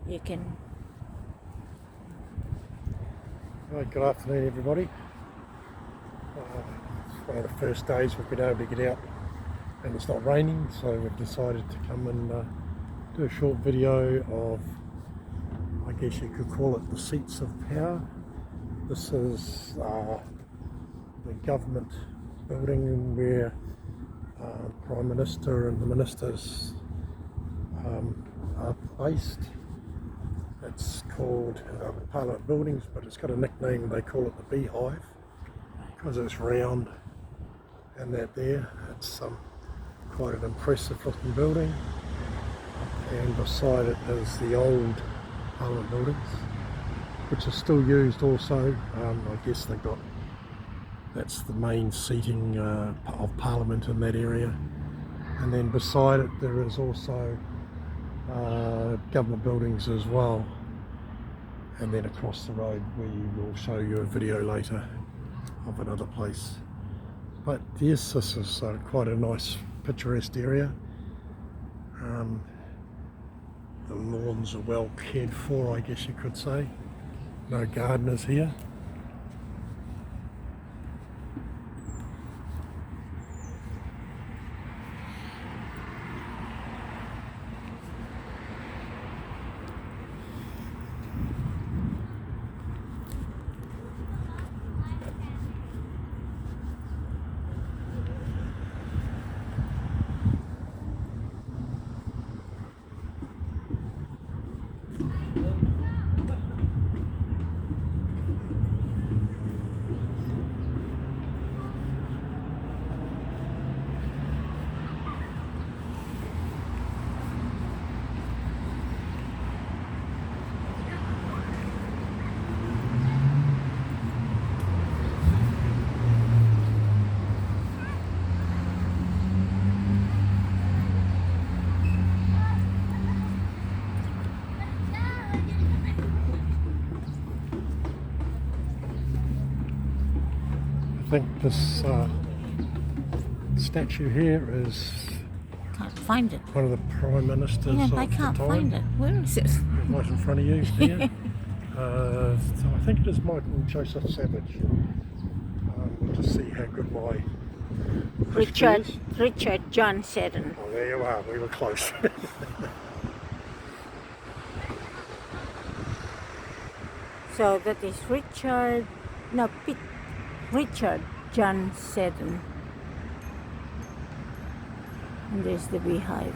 you can. Right, good afternoon everybody. It's one of the first days we've been able to get out and it's not raining, so we've decided to come and do a short video of, I guess you could call it, the seats of power. This is the government building where Prime Minister and the ministers are based. It's called Parliament Buildings, but it's got a nickname. They call it the Beehive because it's round and that there. It's quite an impressive looking building, and beside it is the old Parliament Buildings, which are still used also. I guess they've got, that's the main seating of Parliament in that area. And then beside it there is also government buildings as well. And then across the road we will show you a video later of another place. But yes, this is quite a nice picturesque area. The lawns are well cared for, I guess you could say. No gardeners here. I think this statue here is Can't find it. one of the prime ministers Yeah, of I can't the time. find it. Where is it? Right in front of you here. So I think it is Michael Joseph Savage. We'll just see how good my Richard John Seddon. Oh, there you are. We were close. So that is Richard John Seddon. And there's the Beehive.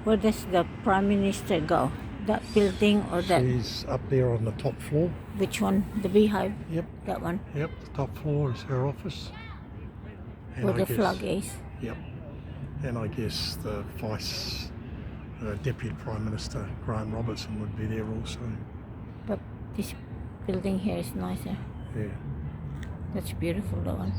Where does the Prime Minister go? That building or that? She's up there on the top floor. Which one? The Beehive? Yep. That one? Yep, the top floor is her office. And Where I the guess, flag is? Yep. And I guess the Deputy Prime Minister, Graham Robertson, would be there also. But this building here is nicer. Yeah. That's beautiful, that one.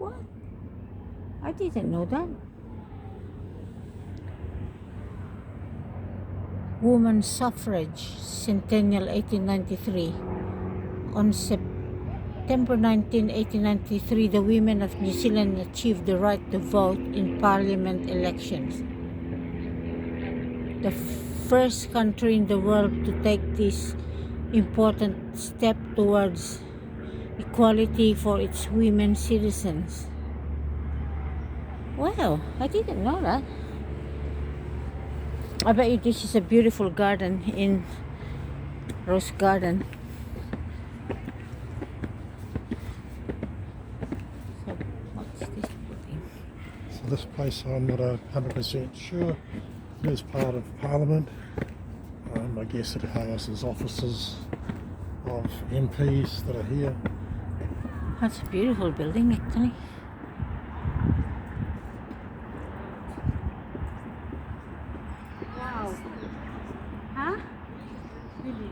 What? I didn't know that. Women's Suffrage, Centennial 1893. On September 19, 1893, the women of New Zealand achieved the right to vote in parliament elections. The first country in the world to take this important step towards equality for its women citizens. Wow, I didn't know that. I bet you this is a beautiful garden in Rose Garden. So, what's this building? So this place, I'm not 100% sure. It is part of Parliament. I guess it houses offices of MPs that are here. That's a beautiful building, actually. Wow. Huh? Really?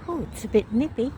Oh, it's a bit nippy.